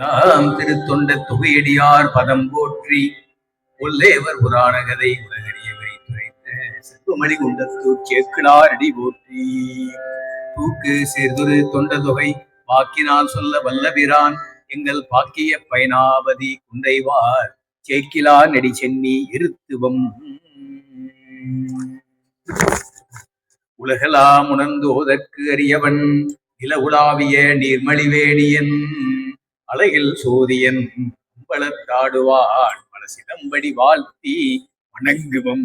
நாம் திருத்தொண்ட தொகையடியார் பதம் போற்றி ஒல்லேவர் புராண கதை உலகறிய விரைத்துரைத்த செல்வமணி குண்டத்தூர் சேக்கிழார் அடி போற்றி. தூக்கு சேர்துரு தொண்ட தொகை வாக்கினால் சொல்ல வல்லபிரான் எங்கள் பாக்கிய பயனாவதி குண்டைவார் சேக்கிழார் நெடி சென்னி இருத்துவம். உலகலாம் உணர்ந்தோதற்கு அறியவன் நில உலாவிய நீர்மழிவேணியன் அழகில் சோதியன் அம்பலத்தாடுவான் மனசிதம்படி வாழ்த்தி வணங்குவம்.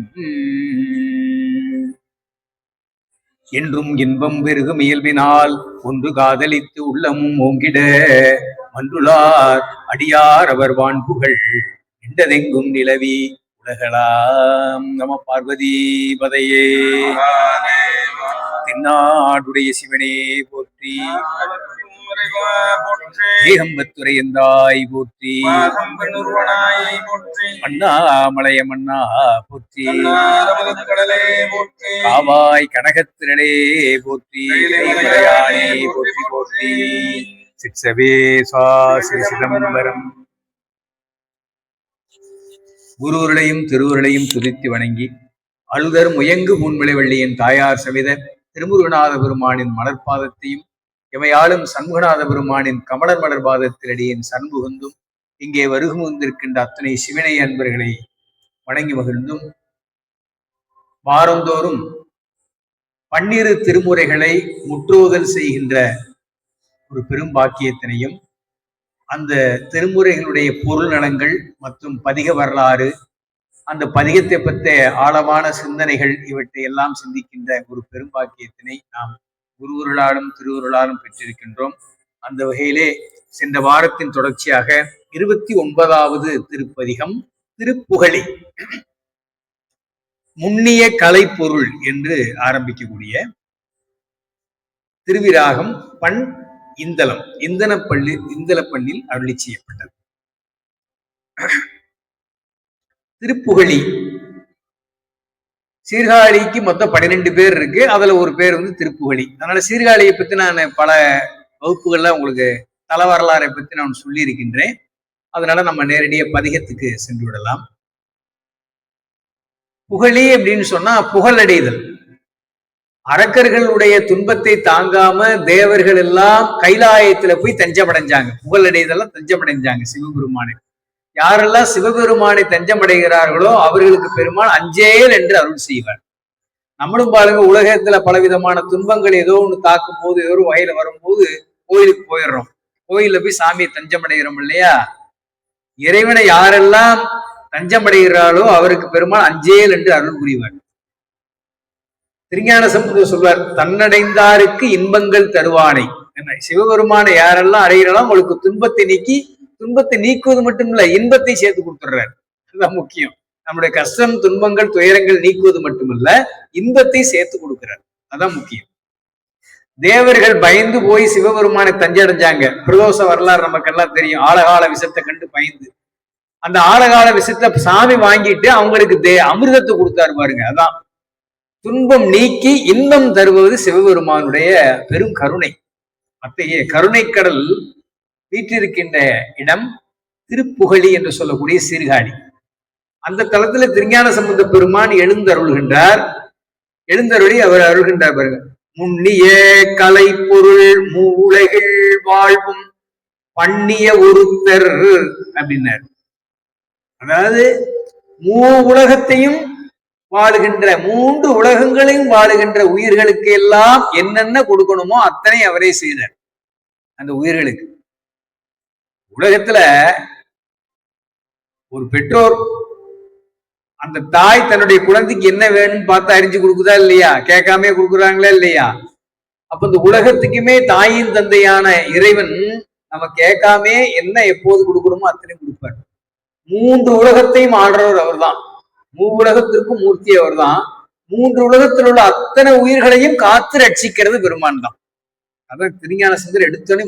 என்றும் இன்பம் பெருகும் இயல்பினால் ஒன்று காதலித்து உள்ளமும் ஓங்கிட மன்றுளார் அடியார் அவர் வான்புகள் நின்றதெங்கும் நிலவி உலகலாம். நம பார்வதி பதையே. தென்னாடுடைய சிவனே போற்றி. ஏகம்பத்துரை எந்தாய் போற்றி. அண்ணாமலைய மன்னா போற்றி. காவாய் கனகத்திரளே போற்றி. போற்றி போற்றி. சிற்சவே ஸ்ரீ சிதம்பரம். குருவர்களையும் திருவுருளையும் துதித்து வணங்கி அழுதர் முயங்கு முன்விளைவள்ளியின் தாயார் சவித திருமுருகநாத பெருமானின் மலர்பாதத்தையும் எமையாளும் சண்முகநாத பெருமானின் கமலர் மலர்பாதத்தில் அடியின் சண்முகந்தும் இங்கே வருகுமுந்திருக்கின்ற அத்தனை சிவனை அன்பர்களை வணங்கி மகிழ்ந்தும் வாரந்தோறும் 12 திருமுறைகளை முற்றோதல் செய்கின்ற ஒரு பெரும் பாக்கியத்தினையும் அந்த திருமுறைகளுடைய பொருள் நலங்கள் மற்றும் பதிக வரலாறு, அந்த பதிகத்தை பற்றிய ஆழமான சிந்தனைகள் இவற்றை எல்லாம் சிந்திக்கின்ற ஒரு பெரும் பாக்கியத்தினை நாம் குருவருளாலும் திருவருளாலும் பெற்றிருக்கின்றோம். அந்த வகையிலே சென்ற வாரத்தின் தொடர்ச்சியாக 29வது திருப்பதிகம் திருப்புகழி முன்னிய கலை பொருள் என்று ஆரம்பிக்கக்கூடிய திருவிராகம் பண் இந்தளம் இந்தளப்பண்ணில் அருளி செய்யப்பட்டது. திருப்புகழி சீர்காழிக்கு மொத்தம் 12 பேர் இருக்கு. அதுல ஒரு பேர் வந்து திருப்புகழி. அதனால சீர்காழியை பத்தி நான் பல வகுப்புகள்ல உங்களுக்கு தல வரலாறை பத்தி நான் சொல்லி இருக்கின்றேன். அதனால நம்ம நேரடிய பதிகத்துக்கு சென்று விடலாம். புகழி அப்படின்னு சொன்னா புகழடைதல். அரக்கர்களுடைய துன்பத்தை தாங்காம தேவர்கள் எல்லாம் கைலாயத்துல போய் தஞ்சமடைஞ்சாங்க. புகழடைதெல்லாம் தஞ்சமடைஞ்சாங்க சிவபெருமானை. யாரெல்லாம் சிவபெருமானை தஞ்சமடைகிறார்களோ அவர்களுக்கு பெருமாள் அஞ்சேல் என்று அருள் செய்வார். நம்மளும் பாருங்க, உலகத்துல பலவிதமான துன்பங்கள் ஏதோ ஒண்ணு தாக்கும் போது, ஏதோ ஒரு வகையில வரும்போது கோயிலுக்கு போயிடுறோம். கோயில்ல போய் சாமியை தஞ்சமடைகிறோம் இல்லையா? இறைவனை யாரெல்லாம் தஞ்சமடைகிறாளோ அவருக்கு பெருமாள் அஞ்சேல் என்று அருள் புரிவார். திருஞான சம்பந்தர் சொல்வார், தன்னடைந்தாருக்கு இன்பங்கள் தருவானை. சிவபெருமானை யாரெல்லாம் அடைகிறாலும் அவங்களுக்கு துன்பத்தை நீக்கி, துன்பத்தை நீக்குவது மட்டும் இல்ல, இன்பத்தை சேர்த்து கொடுத்துடுறாரு. அதுதான் முக்கியம். நம்முடைய கஷ்டம், துன்பங்கள், துயரங்கள் நீக்குவது மட்டுமல்ல, இன்பத்தை சேர்த்து கொடுக்கிறார். அதான் முக்கியம். தேவர்கள் பயந்து போய் சிவபெருமானை தஞ்சடைஞ்சாங்க. பிரதோஷ வரலாறு நமக்கெல்லாம் தெரியும். ஆழகால விஷத்தை கண்டு பயந்து அந்த ஆழகால விஷத்தை சாமி வாங்கிட்டு அவங்களுக்கு அமிர்தத்தை கொடுத்தாரு பாருங்க. அதான் துன்பம் நீக்கி இன்பம் தருவது சிவபெருமானுடைய பெரும் கருணை. அத்தகைய கருணை கடல் வீற்றிருக்கின்ற இடம் திருப்புகழி என்று சொல்லக்கூடிய சீர்காழி. அந்த தளத்துல திருஞான சம்பந்த பெருமான் எழுந்தருள்கின்றார். எழுந்தருளி அவர் அருள்கின்றார் பாருங்க. முன்னிய கலை பொருள் மூளைகள் வாழ்வும் பண்ணிய ஒருத்தர் அப்படின்னார். அதாவது உலகத்தையும் வாழுகின்ற, 3 உலகங்களையும் வாழுகின்ற உயிர்களுக்கு எல்லாம் என்னென்ன கொடுக்கணுமோ அத்தனை அவரே செய்தார். அந்த உயிர்களுக்கு உலகத்துல ஒரு பெற்றோர், அந்த தாய் தன்னுடைய குழந்தைக்கு என்ன வேணும்னு பார்த்து அறிஞ்சு கொடுக்குதா இல்லையா? கேட்காம கொடுக்குறாங்களா இல்லையா? அப்ப இந்த உலகத்துக்குமே தாயின் தந்தையான இறைவன் நம்ம கேட்காமே என்ன எப்போது கொடுக்கணுமோ அத்தனையும் கொடுப்பார். 3 உலகத்தையும் ஆடுறவர் அவர் தான். உலகத்திற்கும் மூர்த்தி அவர் தான். 3 உலகத்தில் உள்ள அத்தனை உயிர்களையும் காத்து ரட்சிக்கிறது பெருமான் தான். அதான் திருஞான சம்பந்தர் எடுத்தோடனே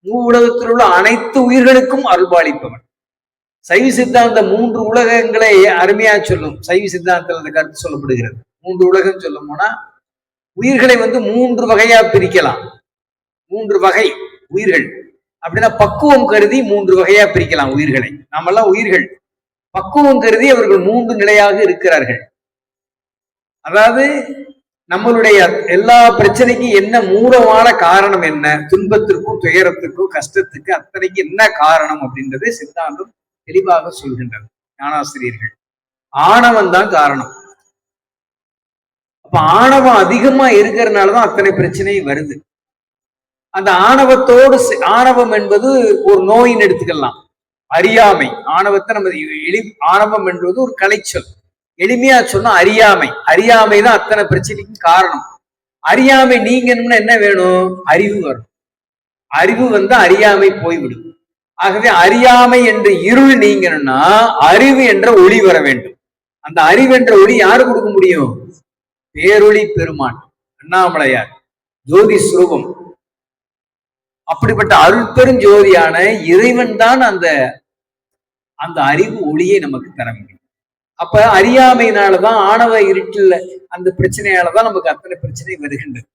உலகத்தில் உள்ள அனைத்து உயிர்களுக்கும் அருள்பாலிப்பவன். சைவ சித்தாந்த 3 உலகங்களை அருமையா சொல்லும். சைவ சித்தாந்தத்தில் அந்த கருத்து சொல்லப்படுகிறது. 3 உலகம் சொல்லும் போனா உயிர்களை 3 வகையா பிரிக்கலாம். 3 வகை உயிர்கள். அப்படின்னா பக்குவம் கருதி 3 வகையா பிரிக்கலாம் உயிர்களை. நாமெல்லாம் உயிர்கள் பக்குவம் கருதி அவர்கள் 3 நிலையாக இருக்கிறார்கள். அதாவது நம்மளுடைய எல்லா பிரச்சனைக்கும் என்ன மூலமான காரணம், என்ன துன்பத்திற்கும் துயரத்துக்கும் கஷ்டத்துக்கு அத்தனைக்கு என்ன காரணம் அப்படின்றது சித்தாந்தம் தெளிவாக சொல்கின்றது ஞானாசிரியர்கள். ஆணவம் தான் காரணம். அப்ப ஆணவம் அதிகமா இருக்கிறதுனாலதான் அத்தனை பிரச்சனை வருது. அந்த ஆணவத்தோடு ஆணவம் என்பது ஒரு நோயின்னு எடுத்துக்கலாம். அறியாமை, ஆணவத்தை நம்ம ஆணவம் என்பது ஒரு கலைச்சொல். எளிமையா சொன்னா அறியாமை. அறியாமை தான் அத்தனை பிரச்சனைக்கும் காரணம். அறியாமை நீங்கணும்னா என்ன வேணும்? அறிவு வரும். அறிவு வந்து அறியாமை போய்விடும். ஆகவே அறியாமை என்ற இருள் நீங்கணும்னா அறிவு என்ற ஒளி வர வேண்டும். அந்த அறிவு என்ற ஒளி யாரு கொடுக்க முடியும்? பேரொளி பெருமான் அண்ணாமலையார் ஜோதி ஸ்வரூபம். அப்படிப்பட்ட அருள் பெருஞ்சோதியான இறைவன் தான் அந்த அந்த அறிவு ஒளியை நமக்கு தர முடியும். அப்ப அறியாமையினாலதான் ஆணவ இருட்டில் அந்த பிரச்சனையாலதான் நமக்கு அத்தனை பிரச்சனை வருகின்றது.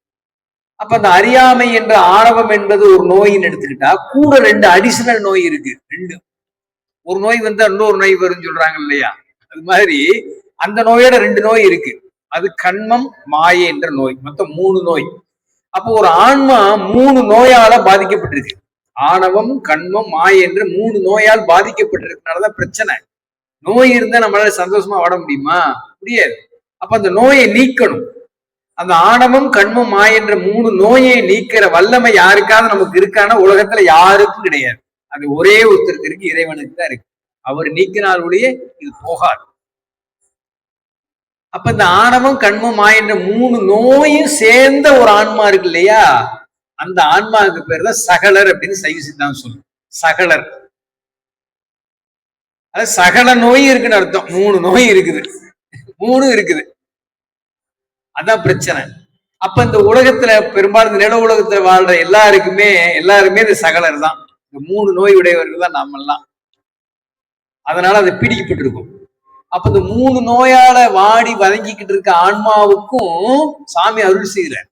அப்ப அந்த அறியாமை என்ற ஆணவம் என்பது ஒரு நோயின்னு எடுத்துக்கிட்டா கூட 2 அடிஷனல் நோய் இருக்கு. 2 ஒரு நோய் வந்து இன்னொரு நோய் வரும்னு சொல்றாங்க இல்லையா? அது மாதிரி அந்த நோயோட 2 நோய் இருக்கு. அது கண்மம் மாயை என்ற நோய். மொத்தம் 3 நோய். அப்போ ஒரு ஆன்மா 3 நோயால பாதிக்கப்பட்டிருக்கு. ஆணவம், கண்மம், மாயை என்ற 3 நோயால் பாதிக்கப்பட்டிருக்கனாலதான் பிரச்சனை. நோய் இருந்தா நம்மளால சந்தோஷமா வாட முடியுமா? முடியாது. அப்ப அந்த நோயை நீக்கணும். அந்த ஆணவம், கண்மம், மாயை என்ற 3 நோயை நீக்கிற வல்லமை யாருக்காவது நமக்கு இருக்கான? உலகத்துல யாருக்கும் கிடையாது. அது ஒரே ஒருத்தருக்கு இருக்கு, இறைவனுக்கு தான் இருக்கு. அவர் நீக்கினால் ஒழிய இது போகாது. அப்ப இந்த ஆணவம், கண்மம், மாயை என்ற 3 நோயும் சேர்ந்த ஒரு ஆன்மா இருக்கு இல்லையா? அந்த ஆன்மாவுக்கு பேர் தான் சகலர் அப்படின்னு சைவ சித்தாந்தம் சொல்லும். சகலர். அது சகல நோய் இருக்குன்னு அர்த்தம். 3 நோய் இருக்குது, 3 இருக்குது. அதான் பிரச்சனை. அப்ப இந்த உலகத்துல பெரும்பாலும் நில உலகத்துல வாழ்ற எல்லாருமே இந்த சகலர் தான். இந்த 3 நோய் உடையவர்கள் தான் நாமெல்லாம். அதனால அது பீடிக்கப்பட்டிருக்கும். அப்ப இந்த 3 நோயால வாடி வதங்கிக்கிட்டு இருக்க ஆன்மாவுக்கும் சாமி அருள் செய்கிறார்.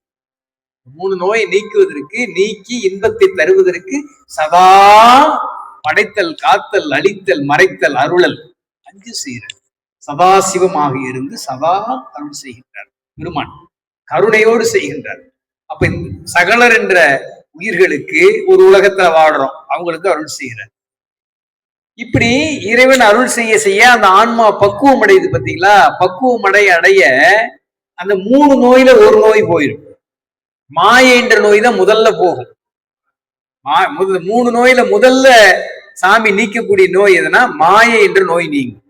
3 நோயை நீக்குவதற்கு, நீக்கி இன்பத்தை தருவதற்கு சதா படைத்தல், காத்தல், அழித்தல், மறைத்தல், அருளல் 5 செய்கிறார். சதாசிவமாக இருந்து சதா அருள் செய்கின்றார் பெருமான். கருணையோடு செய்கின்றார். அப்ப இந்த சகலர் என்ற உயிர்களுக்கு ஒரு உலகத்துல வாடுறோம், அவங்களுக்கு அருள் செய்கிறார். இப்படி இறைவன் அருள் செய்ய செய்ய அந்த ஆன்மா பக்குவம் அடையுது. பார்த்தீங்களா? பக்குவம் அடைய அந்த 3 நோயில ஒரு நோய் போயிடும். மாயை என்ற நோய் தான் முதல்ல போகும். 3 நோயில முதல்ல சாமி நீக்கக்கூடிய நோய் எதுனா மாயை என்ற நோய் நீங்கும்.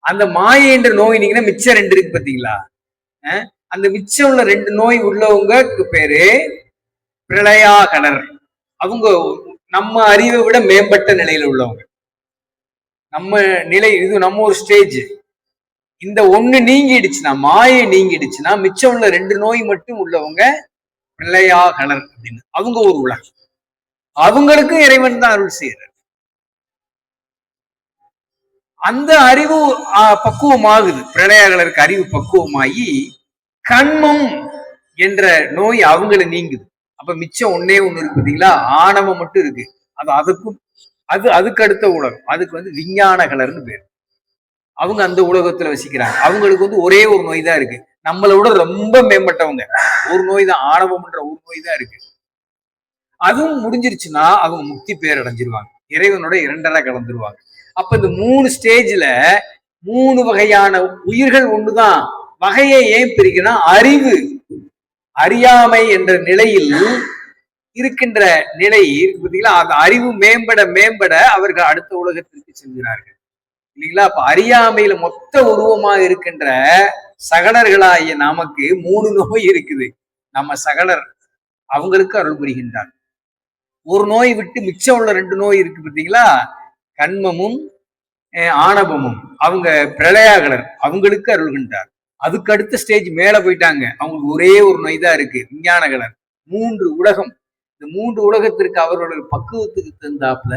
அந்த மாயை என்ற நோய் நீங்கன்னா மிச்சம் 2 இருக்கு. பார்த்தீங்களா? அந்த மிச்சம் உள்ள 2 நோய் உள்ளவங்களுக்கு பேரு பிரளயாகலர். அவங்க நம்ம அறிவை விட மேம்பட்ட நிலையில உள்ளவங்க. நம்ம நிலை இது, நம்ம ஒரு ஸ்டேஜ். இந்த 1 நீங்கிடுச்சுன்னா, மாயை நீங்கிடுச்சுன்னா மிச்சம் உள்ள 2 நோய் மட்டும் உள்ளவங்க பிரளயாகலர் அப்படின்னு. அவங்க ஒரு உலகம். அவங்களுக்கும் இறைவன் தான் அருள் செய்யறார். அந்த அறிவு பக்குவமாகுது. பிரளயாகலருக்கு அறிவு பக்குவமாகி கண்மம் என்ற நோய் அவங்களை நீங்குது. அப்ப மிச்சம் 1 இருக்கு. பார்த்தீங்களா? ஆணவம் மட்டும் இருக்கு. அதுக்கும் அதுக்கு அடுத்த உலகம். அதுக்கு வந்து விஞ்ஞானகலர்னு பேர். அவங்க அந்த உலகத்துல வசிக்கிறாங்க. அவங்களுக்கு வந்து ஒரே ஒரு நோய் தான் இருக்கு. நம்மளை விட ரொம்ப மேம்பட்டவங்க. ஒரு நோய் தான், ஆணவம்ன்ற ஒரு நோய் தான் இருக்கு. அதுவும் முடிஞ்சிருச்சுன்னா அவங்க முக்தி பேர் அடைஞ்சிருவாங்க. இறைவனோட 2 கலந்துருவாங்க. அப்ப இந்த 3 ஸ்டேஜ்ல 3 வகையான உயிர்கள் ஒண்ணுதான். வகையை ஏன் பிரிக்கணும்? அறிவு, அறியாமை என்ற நிலையில் இருக்கின்ற நிலை இருக்கு பார்த்தீங்களா? அந்த அறிவு மேம்பட மேம்பட அவர்கள் அடுத்த உலகத்திற்கு செல்கிறார்கள் இல்லைங்களா? அப்ப அறியாமையில மொத்த உருவமாக இருக்கின்ற சகலர்களாகிய நமக்கு 3 நோய் இருக்குது. நம்ம சகலர், அவங்களுக்கு அருள் புரிகின்றார். ஒரு நோய் விட்டு மிச்சம் உள்ள 2 நோய் இருக்கு பார்த்தீங்களா? கண்மமும் ஆணவமும். அவங்க பிரளயாகலர், அவங்களுக்கு அருள்கின்றார். அதுக்கு அடுத்த ஸ்டேஜ் மேல போயிட்டாங்க. அவங்களுக்கு ஒரே ஒரு நோய் தான் இருக்கு, விஞ்ஞானகலர். 3 உலகம். இந்த 3 உலகத்திற்கு அவர்களுடைய பக்குவத்துக்கு தந்தாப்புல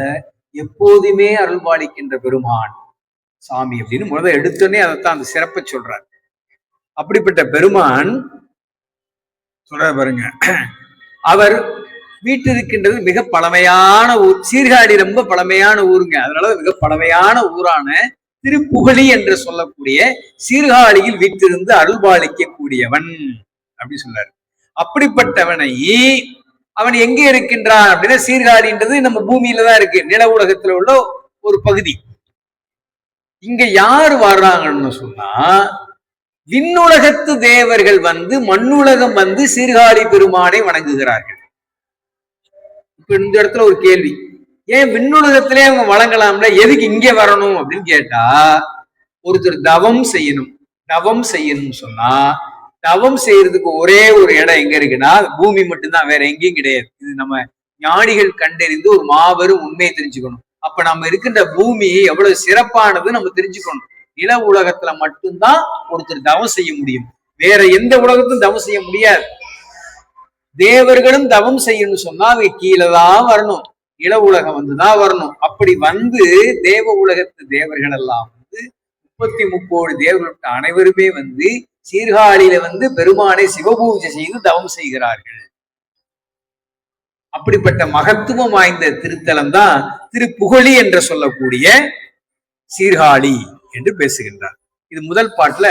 எப்போதுமே அருள் பாலிக்கின்ற பெருமான் சாமி அப்படின்னு முதல்ல எடுத்தோடனே அதைத்தான் அந்த சிறப்பை சொல்றார். அப்படிப்பட்ட பெருமான் சொல்ற பாருங்க, அவர் வீட்டு இருக்கின்றது மிக பழமையான ஊர். சீர்காழி ரொம்ப பழமையான ஊருங்க. அதனால மிக பழமையான ஊரான திருப்புகழி என்று சொல்லக்கூடிய சீர்காழியில் வீட்டிலிருந்து அருள்பாலிக்க கூடியவன் அப்படின்னு சொல்றாரு. அப்படிப்பட்டவனை அவன் எங்கே இருக்கின்றான் அப்படின்னா, சீர்காழின்றது நம்ம பூமியில தான் இருக்கு, நில உலகத்துல உள்ள ஒரு பகுதி. இங்க யார் வர்றாங்கன்னு சொன்னா, விண்ணுலகத்து தேவர்கள் வந்து மண்ணுலகம் வந்து சீர்காழி பெருமானை வணங்குகிறார்கள். இப்ப இந்த இடத்துல ஒரு கேள்வி, ஏன் விண்ணுலகத்திலே அவங்க வழங்கலாம்ல, எதுக்கு இங்க வரணும் அப்படின்னு கேட்டா, ஒருத்தர் தவம் செய்யணும். தவம் செய்யணும்னு சொன்னா, தவம் செய்யறதுக்கு ஒரே ஒரு இடம் எங்க இருக்குன்னா பூமி மட்டும்தான், வேற எங்கேயும் கிடையாது. இது நம்ம ஞானிகள் கண்டறிந்து ஒரு மாபெரும் உண்மையை தெரிஞ்சுக்கணும். அப்ப நம்ம இருக்கின்ற பூமி எவ்வளவு சிறப்பானது நம்ம தெரிஞ்சுக்கணும். நில உலகத்துல மட்டும்தான் ஒருத்தர் தவம் செய்ய முடியும், வேற எந்த உலகத்தும் தவம் செய்ய முடியாது. தேவர்களும் தவம் செய்யணும்னு சொன்னா அவங்க கீழே தான் வரணும், நில உலகம் வந்துதான் வரணும். அப்படி வந்து தேவ உலகத்து தேவர்கள் எல்லாம் வந்து 33 தேவர்களுக்கு அனைவருமே வந்து சீர்காழியில வந்து பெருமானை சிவபூஜை செய்து தவம் செய்கிறார்கள். அப்படிப்பட்ட மகத்துவம் வாய்ந்த திருத்தலம் தான் திருப்புகழி என்று சொல்லக்கூடிய சீர்காழி என்று பேசுகின்றார். இது முதல் பாட்டுல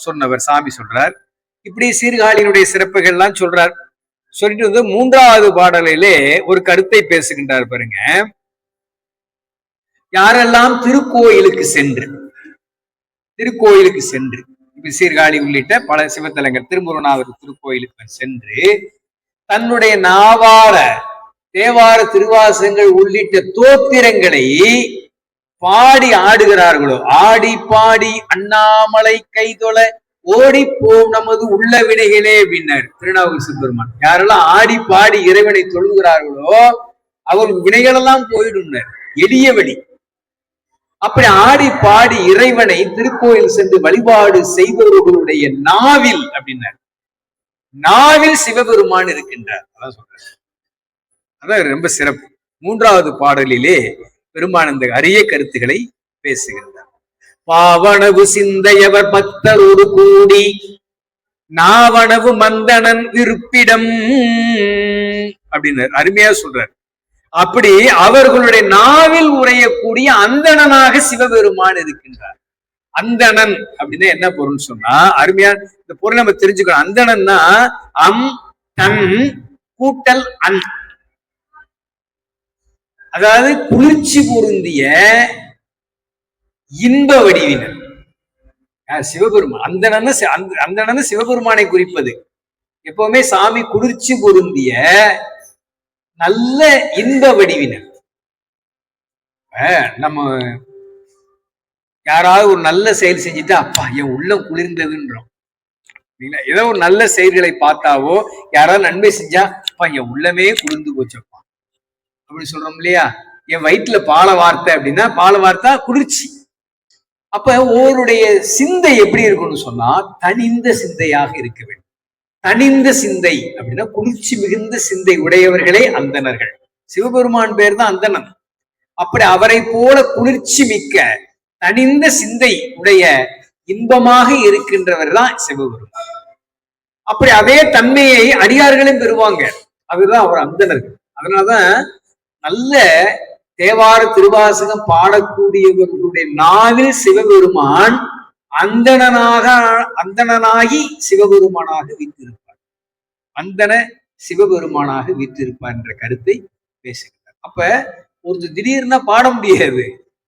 சொன்னவர் சாமி சொல்றார். இப்படி சீர்காழியினுடைய சிறப்புகள் எல்லாம் சொல்றார். சொல்லிட்டு வந்து 3வது பாடலிலே ஒரு கருத்தை பேசுகின்றார் பாருங்க. யாரெல்லாம் திருக்கோயிலுக்கு சென்று சீர்காழி உள்ளிட்ட பல சிவத்தலங்கள், திருமுருகநாதர் திருக்கோயிலுக்கு சென்று தன்னுடைய நாவார தேவார திருவாசகங்கள் உள்ளிட்ட தோத்திரங்களை பாடி ஆடுகிறார்களோ, ஆடி பாடி அண்ணாமலை கைதொழ ஓடிப்போம் நமது உள்ள வினைகளே பின்னர் திருநாவுக்கரசு பெருமான். யாரெல்லாம் ஆடி பாடி இறைவனை தொழுகிறார்களோ அவர்களுக்கு வினைகள் எல்லாம் போயிடும், எளிய வழி. அப்படி ஆடி பாடி இறைவனை திருக்கோயில் சென்று வழிபாடு செய்பவர்களுடைய நாவில் அப்படின்னார், நாவில் சிவபெருமான் இருக்கின்றார். அதான் சொல்றாரு. அதான் ரொம்ப சிறப்பு. 3வது பாடலிலே பெருமான் இந்த அரிய கருத்துக்களை பேசுகின்றார். பாவனவு சிந்தையவர் பக்தரோடு கூடி நாவனவு மந்தனன் இருப்பிடம் அப்படின்னு அருமையா சொல்றார். அப்படி அவர்களுடைய நாவில் உரையக்கூடிய அந்தணனாக சிவபெருமான் இருக்கின்றார். அந்தணன் அப்படின்னா என்ன பொருள் சொன்னா, அருமையா இந்த பொருள் நம்ம தெரிஞ்சுக்கணும். அந்தணன்னா அம் தன் கூட்டல் அன், அதாவது குளிர்ச்சி பொருந்திய இன்ப வடிவினர் சிவபெருமான். அந்தணன்னு சிவபெருமானை குறிப்பது. எப்பவுமே சாமி குளிர்ச்சி பொருந்திய நல்ல இன்ப வடிவினர். நம்ம யாராவது ஒரு நல்ல செயல் செஞ்சுட்டா அப்பா என் உள்ளம் குளிர்ந்ததுன்றோம். ஏதோ ஒரு நல்ல செயல்களை பார்த்தாவோ, யாராவது நன்மை செஞ்சா அப்பா என் உள்ளமே குளிர்ந்து போச்சப்பா அப்படி சொல்றோம் இல்லையா. என் வயிற்றுல பால வார்த்தை அப்படின்னா பால வார்த்தா குளிர்ச்சி. அப்ப ஒருடைய சிந்தை எப்படி இருக்கும்னு சொன்னா தனிந்த சிந்தையாக இருக்க வேண்டும். தனிந்த சிந்தை அப்படின்னா குளிர்ச்சி மிகுந்த சிந்தை உடையவர்களே அந்தணர்கள். சிவபெருமான் பேர் தான் அந்தணன். அப்படி அவரை போல குளிர்ச்சி மிக்க தனிந்த சிந்தை உடைய இன்பமாக இருக்கின்றவர் தான் சிவபெருமான். அப்படி அதே தன்மையை அடியார்களும் பெறுவாங்க. அதுதான் அவர் அந்தணர்கள். அதனாலதான் நல்ல தேவார திருவாசகம் பாடக்கூடியவர்களுடைய நாவில் சிவபெருமான் அந்தணனாகி சிவபெருமானாக வீற்றிருப்பார். அந்தன சிவபெருமானாக வீற்றிருப்பார் என்ற கருத்தை பேசுகிறார். அப்ப ஒரு திடீர்னா பாட முடியாது,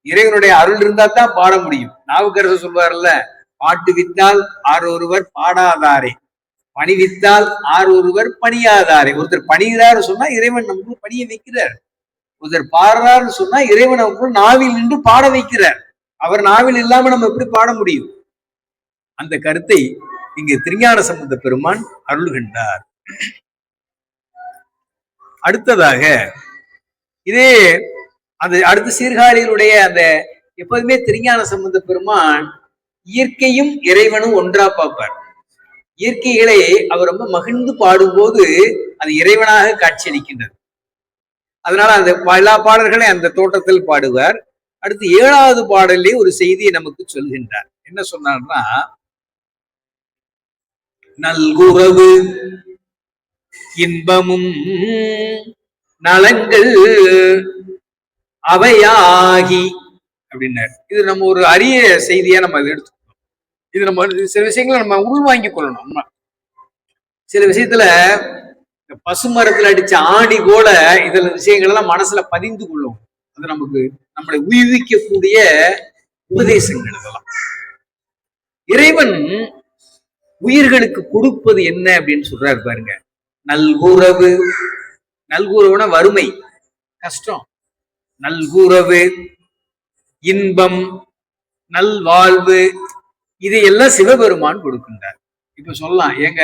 இறைவனுடைய அருள் இருந்தா தான் பாட முடியும். நாவுக்கரசர் சொல்வார்ல, பாட்டு வித்தால் ஆர் ஒருவர் பாடாதாரே, பணி வித்தால் ஆர் ஒருவர் பணியாதாரே. ஒருத்தர் பணிகிறாரு சொன்னா இறைவன் நமக்கு பணிய வைக்கிறார். ஒருத்தர் பாடுறாருன்னு சொன்னா இறைவன் நமக்கு நாவில் நின்று பாட வைக்கிறார். அவர் நாவில் இல்லாம நம்ம எப்படி பாட முடியும்? அந்த கருத்தை இங்கு திருஞான சம்பந்த பெருமான் அருள்கின்றார். அடுத்ததாக இதே அந்த அடுத்த சீர்காழியினுடைய அந்த எப்போதுமே திருஞான சம்பந்த பெருமான் இயற்கையும் இறைவனும் ஒன்றா பார்ப்பார். இயற்கைகளை அவர் ரொம்ப மகிழ்ந்து பாடும்போது அது இறைவனாக காட்சியளிக்கின்றது. அதனால அந்த எல்லா பாடல்களையும் அந்த தோட்டத்தில் பாடுவார். அடுத்து 7வது பாடலே ஒரு செய்தியை நமக்கு சொல்கின்றார். என்ன சொன்னார்னா, நல்குறவு இன்பமும் நலங்கள் அவையாகி அப்படின்னாரு. இது நம்ம ஒரு அரிய செய்தியா நம்ம அதை எடுத்துக்கணும். இது நம்ம சில விஷயங்களை நம்ம உள்வாங்கிக் கொள்ளணும். நம்ம சில விஷயத்துல பசுமரத்துல அடிச்ச ஆணி போல இதுல விஷயங்கள் எல்லாம் மனசுல பதிந்து கொள்ளும். அது நமக்கு நம்மளை உயிர்விக்கக்கூடிய உபதேசங்கள். இதெல்லாம் இறைவன் உயிர்களுக்கு கொடுப்பது என்ன அப்படின்னு சொல்றாரு பாருங்க. நல்குறவு. நல்குறவுனா வறுமை, கஷ்டம். நல்குறவு, இன்பம், நல்வாழ்வு, இதையெல்லாம் சிவபெருமான் கொடுக்கின்றார். இப்ப சொல்லலாம், ஏங்க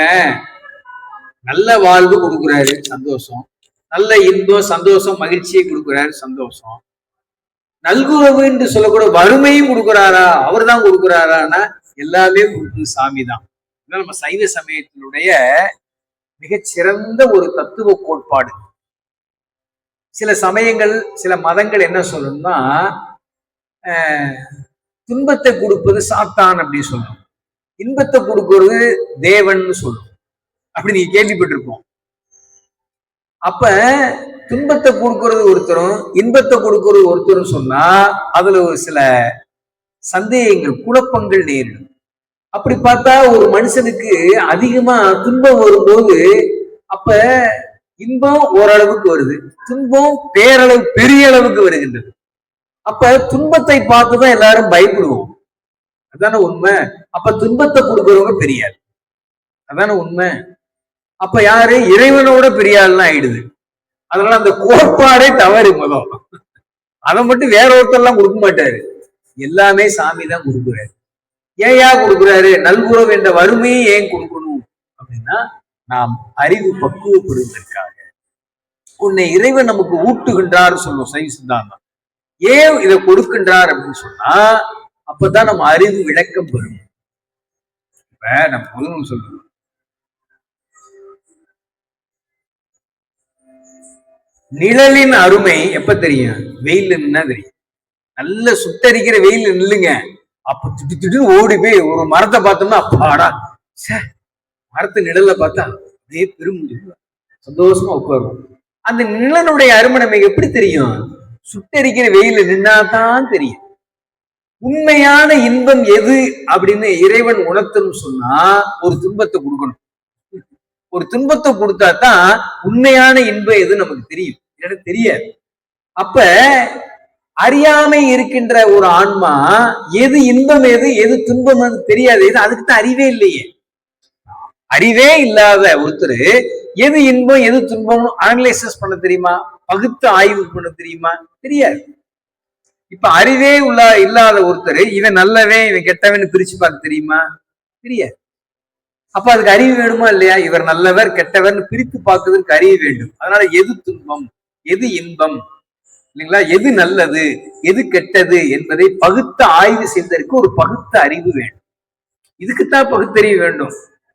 நல்ல வாழ்வு கொடுக்குறாரு, சந்தோஷம். நல்ல இன்பம், சந்தோஷம், மகிழ்ச்சியை கொடுக்குறாரு, சந்தோஷம். நல்குறவு என்று சொல்லக்கூட வறுமையும் கொடுக்குறாரா? அவர் தான் கொடுக்குறாரான்னா எல்லாமே கொடுக்குறது சாமி தான். நம்ம சைவ சமயத்தினுடைய மிகச்சிறந்த ஒரு தத்துவ கோட்பாடு. சில சமயங்கள், சில மதங்கள் என்ன சொல்லணும்னா, துன்பத்தை கொடுப்பது சாத்தான் அப்படின்னு சொல்லணும், இன்பத்தை கொடுக்கறது தேவன் சொல்லணும். அப்படி நீங்க கேள்விப்பட்டிருப்போம். அப்ப துன்பத்தை கொடுக்கறது ஒருத்தரும், இன்பத்தை கொடுக்கறது ஒருத்தரும் சொன்னா அதுல ஒரு சில சந்தேகங்கள், குழப்பங்கள் நேரிடும். அப்படி பார்த்தா ஒரு மனுஷனுக்கு அதிகமா துன்பம் வரும்போது அப்ப இன்பம் ஓரளவுக்கு வருது, துன்பம் பேரளவு பெரிய அளவுக்கு வருகின்றது. அப்ப துன்பத்தை பார்த்துதான் எல்லாரும் பயப்படுவோம். அதான உண்மை. அப்ப துன்பத்தை கொடுக்கறவங்க பெரியார், அதான உண்மை. அப்ப யாரு? இறைவனோட பெரியாள்லாம் ஆயிடுது. அதனால அந்த கோட்பாடே தவறு. முதல் அதை மட்டும் வேற ஒருத்தர்லாம் கொடுக்க மாட்டாரு, எல்லாமே சாமி தான் கொடுக்குறாரு. ஏன் கொடுக்குறாரு? நல்குறவு என்ற வறுமையை ஏன் கொடுக்கணும் அப்படின்னா, நாம் அறிவு பக்குவப்படுவதற்காக. உன்னை இறைவன் நமக்கு ஊட்டுகின்றார் சொல்லும் சைவ சித்தாந்தம். ஏன் இதை கொடுக்கின்றார் அப்படின்னு சொன்னா, அப்பதான் நம்ம அறிவு விளக்கம் பெறும். இப்ப நம்ம முதல்ல சொல்றோம், நிழலின் அருமை எப்ப தெரியும்? வெயில் நின்னா தெரியும். நல்ல சுட்டரிக்கிற வெயில் நில்லுங்க, அப்ப திட்டு திட்டு ஓடி போய் ஒரு மரத்தை பார்த்தோம்னா அப்பாடா, மரத்து நிழல்ல பார்த்தா அதே பெரும் சந்தோஷமா உட்காருவோம். அந்த நிழலுடைய அருமை நமக்கு எப்படி தெரியும்? சுட்டரிக்கிற வெயில் நின்னாதான் தெரியும். உண்மையான இன்பம் எது அப்படின்னு இறைவன் உணர்த்தணும் சொன்னா, ஒரு துன்பத்தை கொடுக்கணும். ஒரு துன்பத்தை கொடுத்தா தான் உண்மையான இன்பம் எது நமக்கு தெரியும், எனக்கு தெரியாது. அப்ப அறியாமை இருக்கின்ற ஒரு ஆன்மா எது இன்பம் எது எது துன்பம் தெரியாது. அதுக்கு தான் அறிவே இல்லையே. அறிவே இல்லாத ஒருத்தர் எது இன்பம் எது துன்பம் அனலைசிஸ் பண்ண தெரியுமா? பகுத்து ஆய்வு பண்ண தெரியுமா? தெரியாது. இப்ப அறிவே இல்லாத ஒருத்தர் இவன் நல்லவன் இவன் கெட்டவன் பிரிச்சு பார்க்க தெரியுமா? தெரியாது. அப்ப அதுக்கு அறிவு வேணுமா இல்லையா? இவர் நல்லவர் கெட்டவர் பிரித்து பார்க்கறதுக்கு அறிவு வேண்டும். அதனால எது துன்பம் எது இன்பம் இல்லைங்களா, எது நல்லது எது கெட்டது என்பதை பகுத்து ஆய்வு செய்வதற்கு ஒரு பகுத்த அறிவு வேண்டும். இதுக்குத்தான் பகுத்தறிவு வேண்டும்.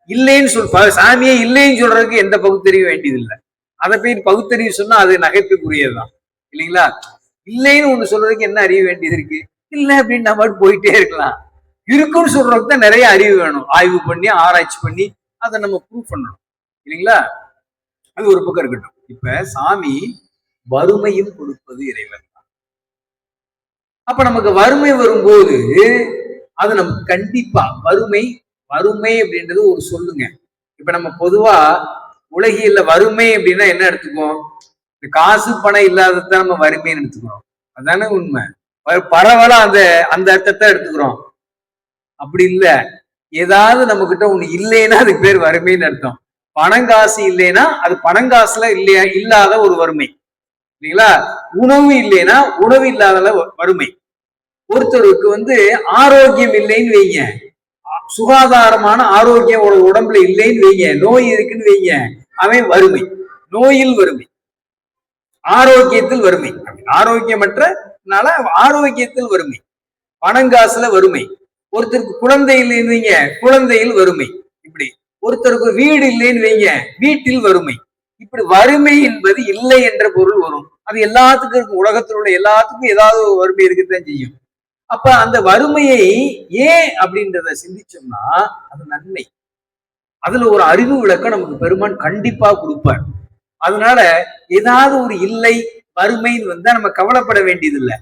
இல்லைன்னு சாமியே இல்லைன்னு சொல்றதுக்கு எந்த பகுத்தறிவு வேண்டியதில்லை. அதை போய் பகுத்தறிவு சொன்னா அது நகைப்புக்குரியதுதான் இல்லைங்களா. இல்லைன்னு ஒண்ணு சொல்றதுக்கு என்ன அறிவு வேண்டியது இருக்கு? இல்லை அப்படின்னு நம்ம போயிட்டே இருக்கலாம். இருக்குன்னு சொல்றதுக்கு தான் நிறைய அறிவு வேணும். ஆய்வு பண்ணி ஆராய்ச்சி பண்ணி அதை நம்ம ப்ரூவ் பண்ணணும் இல்லைங்களா. அது ஒரு பக்கம் இருக்கட்டும். இப்ப சாமி வறுமையும் கொடுப்பது இறைவன் தான். அப்ப நமக்கு வறுமை வரும்போது அது நமக்கு கண்டிப்பா வறுமை அப்படின்றது ஒரு சொல்லுங்க. இப்ப நம்ம பொதுவா உலகில வறுமை அப்படின்னா என்ன எடுத்துக்குவோம்? காசு பணம் இல்லாததான் நம்ம வறுமைன்னு எடுத்துக்கிறோம். அதானே உண்மை. பரவலா அந்த அர்த்தத்தை எடுத்துக்கிறோம். அப்படி இல்ல, ஏதாவது நம்ம கிட்ட ஒண்ணு இல்லைன்னா அதுக்கு பேர் வறுமைன்னு அர்த்தம். பணங்காசு இல்லைன்னா அது பணங்காசுல இல்லையா இல்லாத ஒரு வறுமை இல்லைங்களா. உணவு இல்லைன்னா உணவு இல்லாத வறுமை. ஒருத்தருக்கு ஆரோக்கியம் இல்லைன்னு வைங்க, சுகாதாரமான ஆரோக்கியம் உடம்புல இல்லைன்னு வைங்க, நோய் இருக்குன்னு வைங்க, அவன் வறுமை. நோயில் வறுமை, ஆரோக்கியத்தில் வறுமை. ஆரோக்கியமற்றனால ஆரோக்கியத்தில் வறுமை, பணங்காசுல வறுமை. ஒருத்தருக்கு குழந்தை இல்லைன்னு வைங்க, குழந்தையில் வறுமை. இப்படி ஒருத்தருக்கு வீடு இல்லைன்னு வைங்க, வீட்டில் வறுமை. இப்படி வறுமை என்பது இல்லை என்ற பொருள் வரும். அது எல்லாத்துக்கும் இருக்கும். உலகத்தில் உள்ள எல்லாத்துக்கும் ஏதாவது ஒரு வறுமை இருக்குதான் செய்யும். அப்ப அந்த வறுமையை ஏன் அப்படின்றத சிந்திச்சோம்னா அது நன்மை. அதுல ஒரு அறிவு விளக்கம் நமக்கு பெருமான் கண்டிப்பா கொடுப்பார். அதனால ஏதாவது ஒரு இல்லை வறுமைன்னு வந்தா நம்ம கவலைப்பட வேண்டியது இல்லை.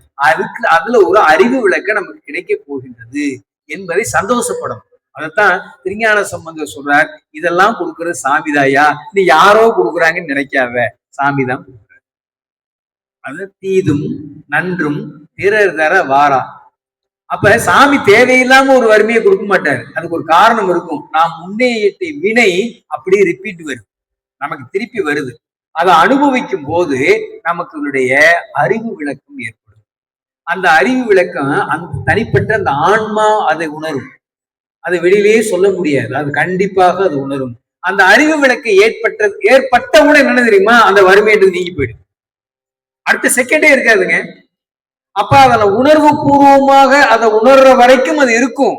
அதுல ஒரு அறிவு விளக்கம் நமக்கு கிடைக்க போகின்றது என்பதை சந்தோஷப்படும். அதைத்தான் திருஞான சம்பந்தர் சொல்றார், இதெல்லாம் கொடுக்கறது சாமிதாயா, நீ யாரோ கொடுக்குறாங்கன்னு நினைக்காத, சாமிதான் கொடுக்குற. அது தீதும் நன்றும் பிறர் தர வாரா. அப்ப சாமி தேவையில்லாம ஒரு வறுமையை கொடுக்க மாட்டாரு. அதுக்கு ஒரு காரணம் இருக்கும். நாம் முன்னேற்ற வினை அப்படியே ரிப்பீட் வரும், நமக்கு திருப்பி வருது. அதை அனுபவிக்கும் போது நமக்கு அறிவு விளக்கம் ஏற்படும். அந்த அறிவு விளக்கம் அந்த தனிப்பட்ட அந்த ஆன்மா அதை உணரும். அதை வெளியிலேயே சொல்ல முடியாது, அது கண்டிப்பாக அது உணரும். அந்த அறிவு விளக்கு ஏற்பட்டவுடன் என்ன தெரியுமா, அந்த வறுமைன்றது நீங்கி போயிடும். அடுத்த செகண்டே இருக்காதுங்க. அப்ப அதுல உணர்வு பூர்வமாக அதை உணர்ற வரைக்கும் அது இருக்கும்.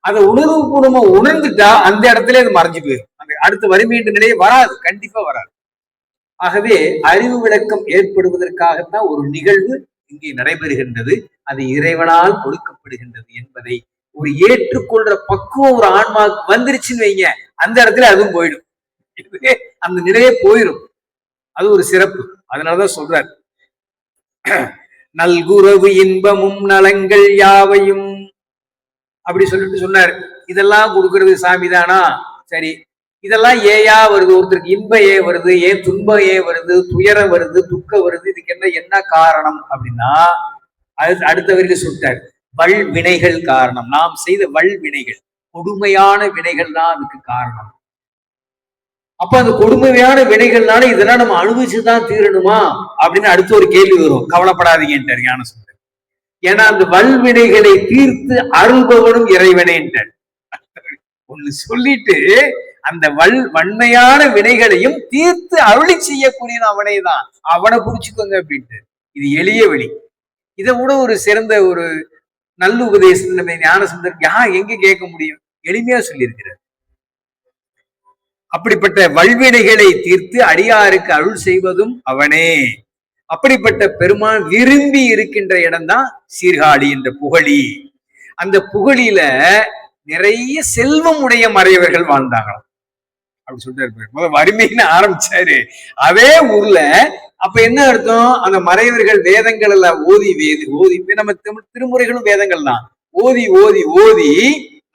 அதை உணர்வு பூர்வமா உணர்ந்துட்டா அந்த இடத்துல அது மறைஞ்சு போயிடும். அந்த அடுத்த வறுமையின் நிலையே வராது, கண்டிப்பா வராது. ஆகவே அறிவு விளக்கம் ஏற்படுவதற்காகத்தான் ஒரு நிகழ்வு இங்கே நடைபெறுகின்றது. அது இறைவனால் கொடுக்கப்படுகின்றது என்பதை ஒரு ஏற்றுக்கொள்ற பக்குவம் ஒரு ஆன்மாவுக்கு வந்துருச்சுன்னு வைங்க, அந்த இடத்துல அதுவும் போயிடும், அந்த நிலையே போயிடும். அது ஒரு சிறப்பு. அதனாலதான் சொல்றார், நல்குறவு இன்பமும் நலங்கள் யாவையும் அப்படி சொல்லிட்டு சொன்னார். இதெல்லாம் கொடுக்கறது சாமிதானா? சரி, இதெல்லாம் ஏயா வருது? ஒருத்தருக்கு இன்பம் ஏன் வருது, ஏன் துன்பம் ஏன் வருது, துயரம் வருது, துக்கம் வருது, இதுக்கு என்ன காரணம் அப்படின்னா அடுத்த வரையில சொல்லிட்டார், வல் வினைகள் காரணம். நாம் செய்த வல் வினைகள், கொடுமையான வினைகள் தான் அதுக்கு காரணம். அப்ப அந்த கொடுமையான வினைகள்னால இதெல்லாம் நம்ம அனுபவிச்சுதான் தீரணுமா அப்படின்னு அடுத்த ஒரு கேள்வி வரும். கவலைப்படாதீங்கன்றார் ஞானசம்பந்தர். ஏன்னா அந்த வல்வினைகளை தீர்த்து அருள்பவனும் இறைவனேன்றார். ஒண்ணு சொல்லிட்டு அந்த வன்மையான வினைகளையும் தீர்த்து அருளி செய்யக்கூடிய அவனே தான், அவனை புடிச்சுக்கோங்க அப்படின்ட்டு. இது எளிய வழி. இதை விட ஒரு சிறந்த ஒரு நல்ல உபதேசம் நம்ம ஞானசம்பந்தர் எங்க கேட்க முடியும்? எளிமையா சொல்லியிருக்கிறார். அப்படிப்பட்ட வல்வினைகளை தீர்த்து அடியாருக்கு அருள் செய்வதும் அவனே. அப்படிப்பட்ட பெருமான் விரும்பி இருக்கின்ற இடம்தான் சீர்காழி என்ற புகழி. அந்த புகழில நிறைய செல்வம் உடைய மறையவர்கள் வாழ்ந்தாங்களாம் அப்படி சொல்லிட்டு முதல் வறுமைன்னு ஆரம்பிச்சாரு. அதே ஊர்ல அப்ப என்ன அர்த்தம், அந்த மறையவர்கள் வேதங்கள் எல்லாம் ஓதி நம்ம திருமுறைகளும் வேதங்கள் தான் ஓதி ஓதி ஓதி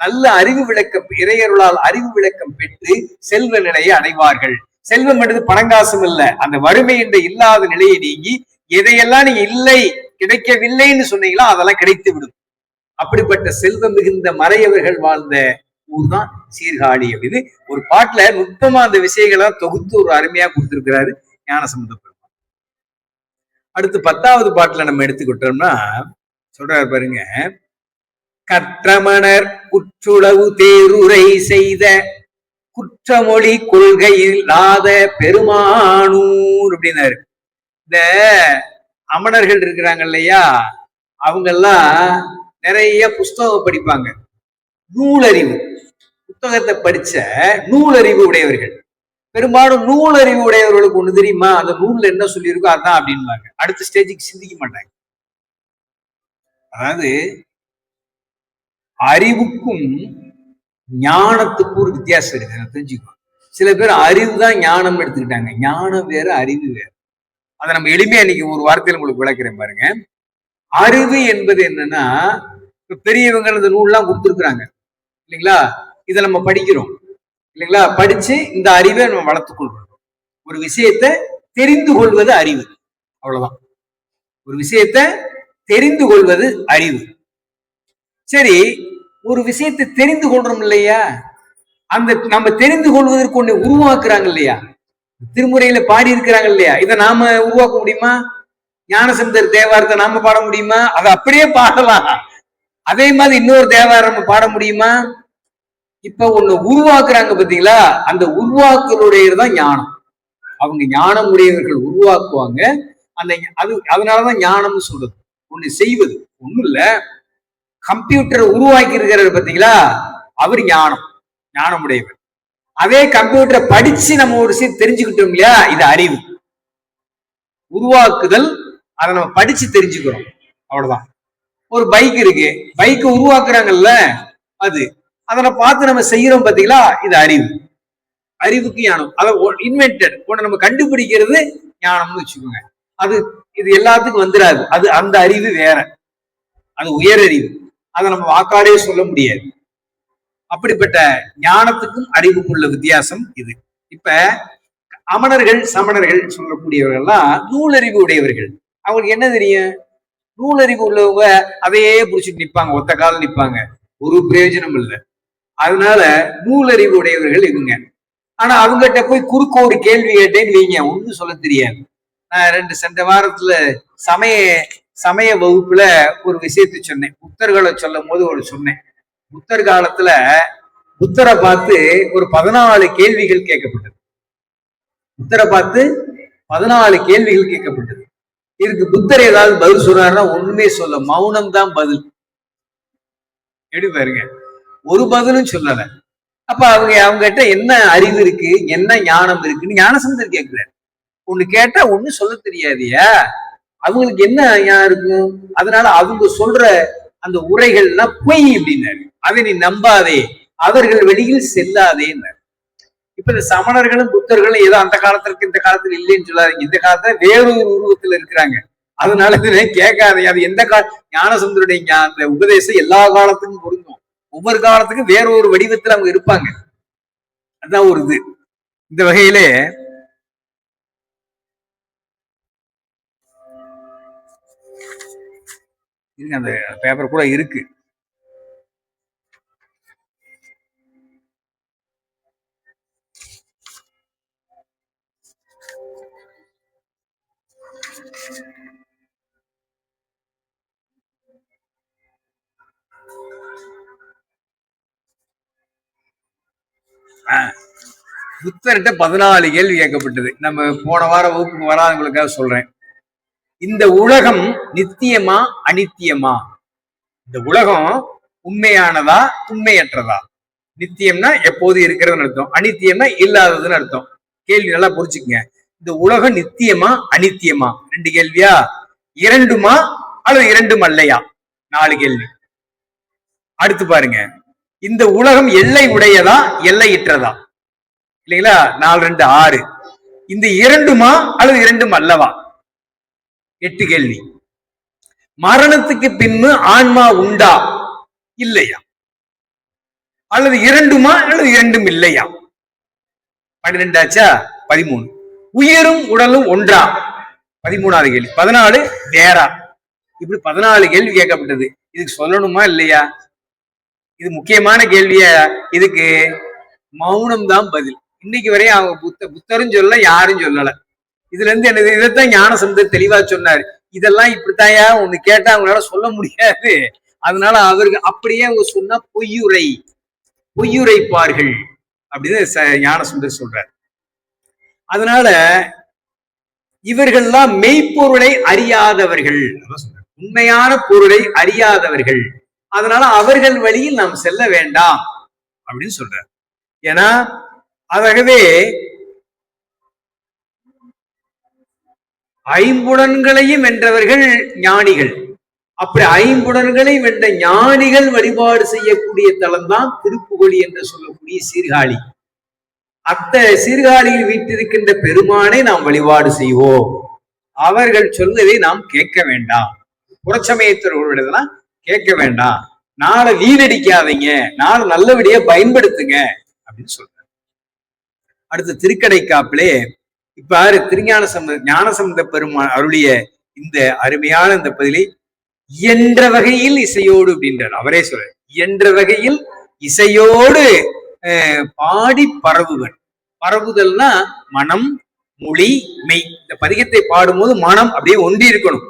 நல்ல அறிவு விளக்கம், இறையருளால் அறிவு விளக்கம் பெற்று செல்வ நிலையை அடைவார்கள். செல்வம் என்பது பணங்காசும் இல்ல, அந்த வறுமை என்ற இல்லாத நிலையை நீங்கி எதையெல்லாம் நீங்க இல்லை கிடைக்கவில்லைன்னு சொன்னீங்களோ அதெல்லாம் கிடைத்து விடும். அப்படிப்பட்ட செல்வம் மிகுந்த மறையவர்கள் வாழ்ந்த ஊர் தான் சீர்காழி அப்படின்னு ஒரு பாட்டுல நுட்பமா அந்த விஷயங்களை தொகுத்து ஒரு அருமையா கொடுத்திருக்கிறாரு ஞானசம்பந்த பெருமான். அடுத்து 10வது பாட்டுல நம்ம எடுத்துக்கிட்டோம்னா சொல்றாரு பாருங்க, கற்றமணர் குற்றுளவு தேருரை செய்த குற்றமொழி கொள்கையில்லாத பெருமானூர் அப்படின்னாரு. இந்த அமணர்கள் இருக்கிறாங்க இல்லையா, அவங்க எல்லாம் நிறைய புஸ்தகம் படிப்பாங்க, நூலறிவு புத்தகத்தை படிச்ச நூலறிவு உடையவர்கள். பெரும்பாலும் நூலறிவு உடையவர்களுக்கு ஒண்ணு தெரியுமா, அந்த நூல்ல என்ன சொல்லியிருக்கோ அதான் அப்படின்பாங்க. அடுத்த ஸ்டேஜுக்கு சிந்திக்க மாட்டாங்க. அதாவது அறிவுக்கும் ஞானத்துக்கும் ஒரு வித்தியாசம் இருக்கு, தெரிஞ்சுக்கோ. சில பேர் அறிவு தான் ஞானம் எடுத்துக்கிட்டாங்க, ஞானம் வேற அறிவு வேற. அதை நம்ம எளிமையா இன்னைக்கு ஒரு வார்த்தையில உங்களுக்கு விளக்குறேன் பாருங்க. அறிவு என்பது என்னன்னா, இப்ப பெரியவங்க இந்த நூல்லாம் கொடுத்துருக்குறாங்க இல்லைங்களா, இதை நம்ம படிக்கிறோம் இல்லைங்களா, படிச்சு இந்த அறிவை நம்ம வளர்த்துக் கொள்றோம். ஒரு விஷயத்தை தெரிந்து கொள்வது அறிவு, அவ்வளவுதான். ஒரு விஷயத்தை தெரிந்து கொள்வது அறிவு. சரி, ஒரு விஷயத்தை தெரிந்து கொள்றோம் இல்லையா, அந்த நம்ம தெரிந்து கொள்வதற்கு ஒண்ணு உருவாக்குறாங்க இல்லையா, திருமுறையில பாடி இருக்கிறாங்க இல்லையா, இதை நாம உருவாக்க முடியுமா? ஞானசம்பந்தர் தேவாரத்தை நாம பாட முடியுமா? அதை அப்படியே பாடலாம். அதே மாதிரி இன்னொரு தேவாரம் நம்ம பாட முடியுமா? இப்ப ஒண்ணு உருவாக்குறாங்க பாத்தீங்களா, அந்த உருவாக்குறதுதான் ஞானம். அவங்க ஞானம் உடையவர்கள் உருவாக்குவாங்க. அந்த அதனாலதான் ஞானம்னு சொல்றது. ஒண்ணு செய்வது ஒண்ணும் இல்ல, கம்ப்யூட்டரை உருவாக்கி இருக்கிறாரு பாத்தீங்களா, அவர் ஞானம் உடையவர். அதே கம்ப்யூட்டரை படிச்சு நம்ம ஒரு விஷயம் தெரிஞ்சுக்கிட்டோம் இல்லையா, இது அறிவு. உருவாக்குதல், அதை நம்ம படிச்சு தெரிஞ்சுக்கிறோம், அவ்வளவுதான். ஒரு பைக் இருக்கு, பைக்கை உருவாக்குறாங்கல்ல, அதை பார்த்து நம்ம செய்யறோம் பாத்தீங்களா, இது அறிவு. அறிவுக்கு ஞானம். அதை இன்வென்டட் ஒண்ணு நம்ம கண்டுபிடிக்கிறது ஞானம்னு வச்சுக்கோங்க. அது இது எல்லாத்துக்கும் வந்துடாது. அது அந்த அறிவு வேற, அது உயர் அறிவு. அதை நம்ம வாக்காடே சொல்ல முடியாது. அப்படிப்பட்ட ஞானத்துக்கும் அறிவுக்கும் உள்ள வித்தியாசம் இது. இப்ப அமணர்கள் சமணர்கள் சொல்லக்கூடியவர்கள்லாம் நூலறிவு உடையவர்கள். அவங்களுக்கு என்ன தெரியும்? நூலறிவு உள்ளவங்க அதையே புடிச்சிட்டு நிப்பாங்க, ஒத்த கால நிப்பாங்க, ஒரு பிரயோஜனம் இல்லை. அதனால நூலறிவு உடையவர்கள் இவங்க. ஆனா அவங்ககிட்ட போய் குறுக்க ஒரு கேள்வி கேட்டேன்னு வைங்க, ஒன்னும் சொல்ல தெரியாது. நான் சென்ற வாரத்துல சமய வகுப்புல ஒரு விஷயத்தை சொன்னேன். புத்தர்களை சொல்லும் போது ஒரு சொன்னேன். புத்தர் காலத்துல புத்தரை பார்த்து ஒரு 14 கேள்விகள் கேட்கப்பட்டது. புத்தரை பார்த்து 14 கேள்விகள் கேட்கப்பட்டது. இதுக்கு புத்தர் ஏதாவது பதில் சொல்றாருன்னா ஒண்ணுமே சொல்ல, மௌனம் தான் பதில். எப்படி பாருங்க, ஒரு பதிலும் சொல்லல. அப்ப அவங்ககிட்ட என்ன அறிவு இருக்கு, என்ன ஞானம் இருக்குன்னு ஞானசம்பந்தர் கேட்கிறாரு. ஒண்ணு கேட்டா ஒண்ணு சொல்ல தெரியாதியா, அவங்களுக்கு என்ன ஞானம் இருக்கும்? அதனால அவங்க சொல்ற அந்த உரைகள்லாம் பொய் அப்படின்னாரு. அதை நீ நம்பாதே, அவர்கள் வெளியில் செல்லாதேன்னாரு. இப்ப இந்த சமணர்களும் புத்தர்களும் ஏதோ அந்த காலத்திற்கு இந்த காலத்துல இல்லைன்னு சொல்லாதீங்க. இந்த காலத்துல வேறொரு உருவத்துல இருக்கிறாங்க. அதனால கேட்காதீங்க. அது எந்த ஞானசம்பந்தருடைய அந்த உபதேசம் எல்லா காலத்துக்கும் பொருந்தும். ஒவ்வொரு காலத்துக்கும் வேற ஒரு வடிவத்துல அவங்க இருப்பாங்க. அதுதான் ஒரு இது. இந்த வகையிலே அந்த பேப்பர் கூட இருக்கு. புத்தர்கிட்ட 14 கேள்வி கேட்கப்பட்டது. நம்ம போன வார வகுப்புக்கு வராதவங்களுக்காக சொல்றேன். இந்த உலகம் நித்தியமா அனித்தியமா? இந்த உலகம் உண்மையானதா உண்மையற்றதா? நித்தியம்னா எப்போது இருக்கிறதுன்னு அர்த்தம், அனித்தியம்னா இல்லாததுன்னு அர்த்தம். கேள்வி நல்லா புரிச்சுக்கங்க. இந்த உலகம் நித்தியமா அனித்தியமா? 2 கேள்வியா? இரண்டுமா அல்லது இரண்டும் அல்லையா? 4 கேள்வி. அடுத்து பாருங்க, இந்த உலகம் எல்லை உடையதா எல்லையற்றதா? இல்லைங்களா? 4 2 6. இந்த இரண்டுமா அல்லது இரண்டும் அல்லவா? 8 கேள்வி. மரணத்துக்கு பின்பு ஆன்மா உண்டா இல்லையா? அல்லது இரண்டுமா அல்லது இரண்டும் இல்லையா? 12 ஆச்சா? 13. உயிரும் உடலும் ஒன்றா? 13வது கேள்வி. 14 வேறா? இப்படி 14 கேள்வி கேட்கப்பட்டது. இதுக்கு சொல்லணுமா இல்லையா? இது முக்கியமான கேள்விய. இதுக்கு மௌனம் தான் பதில். இன்னைக்கு வரையும் அவங்க புத்தரும் சொல்லல, யாரும் சொல்லல. இதுல இருந்து என்னது, இதைத்தான் ஞானசம்பந்தர் தெளிவா சொன்னாரு. இதெல்லாம் இப்படித்தாயா ஒண்ணு கேட்டா அவங்களால சொல்ல முடியாது. அதனால அவருக்கு அப்படியே அவங்க சொன்னா பொய்யுரைப்பார்கள் அப்படின்னு ஞானசம்பந்தர் சொல்றாரு. அதனால இவர்கள்லாம் மெய்ப்பொருளை அறியாதவர்கள், உண்மையான பொருளை அறியாதவர்கள். அதனால அவர்கள் வழியில் நாம் செல்ல வேண்டாம் அப்படின்னு சொல்றார். ஏன்னா ஆகவே ஐம்புலன்களையும் வென்றவர்கள் ஞானிகள். அப்படி ஐம்புலன்களை வென்ற ஞானிகள் வழிபாடு செய்யக்கூடிய தலம் தான் திருப்புகழி என்று சொல்லக்கூடிய சீர்காழி. அத்த சீர்காழியில் வீட்டிருக்கின்ற பெருமானை நாம் வழிபாடு செய்வோம். அவர்கள் சொல்வதை நாம் கேட்க வேண்டாம். புறச்சமயத்தவர்களுடையதெல்லாம் கேட்க வேண்டாம். நாளை வீணடிக்காதீங்க, நாளை நல்லபடியா பயன்படுத்துங்க அப்படின்னு சொல்றாரு. அடுத்த திருக்கடைக்காப்பிலே இப்ப ஞானசம்பந்த பெருமான் அருளிய இந்த அருமையான இந்த பதிலை இயன்ற வகையில் இசையோடு அப்படின்றார். அவரே சொல்ற இயன்ற வகையில் இசையோடு பாடி பரவுவன். பரவுதல்னா மனம் மொழி மெய். இந்த பதிகத்தை பாடும்போது மனம் அப்படியே ஒன்றி இருக்கணும்,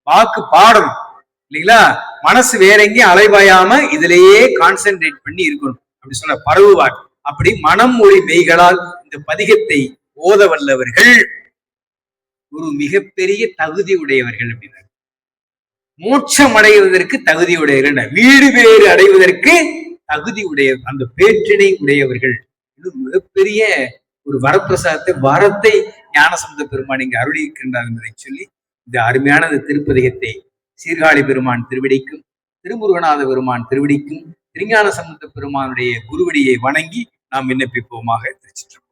வாக்கு பாடணும் இல்லைங்களா? மனசு வேற எங்கேயும் அலைவாயாம இதுலயே கான்சென்ட்ரேட் பண்ணி இருக்கணும். அப்படி சொல்ல பரவுவார். அப்படி மனம் மொழி மெய்களால் இந்த பதிகத்தை ஓத வல்லவர்கள் ஒரு மிகப்பெரிய தகுதி உடையவர்கள் அப்படின்னா, மோட்சம் அடைவதற்கு தகுதி உடையவர்கள், வீடு பேறு அடைவதற்கு தகுதி உடைய அந்த பேற்றினை உடையவர்கள். இது மிகப்பெரிய ஒரு வரப்பிரசாதத்தை வரத்தை ஞானசம்பந்த பெருமான் இங்கு அருளி இருக்கின்றார் என்பதை சொல்லி இந்த அருமையான இந்த திருப்பதிகத்தை சீர்காழி பெருமான் திருவடிக்கும் திருமுருகநாத பெருமான் திருவடிக்கும் திருஞான சம்பந்த பெருமானுடைய குருவடியை வணங்கி நாம் விண்ணப்பிப்போமாக. திருச்சிற்றம்பலம்.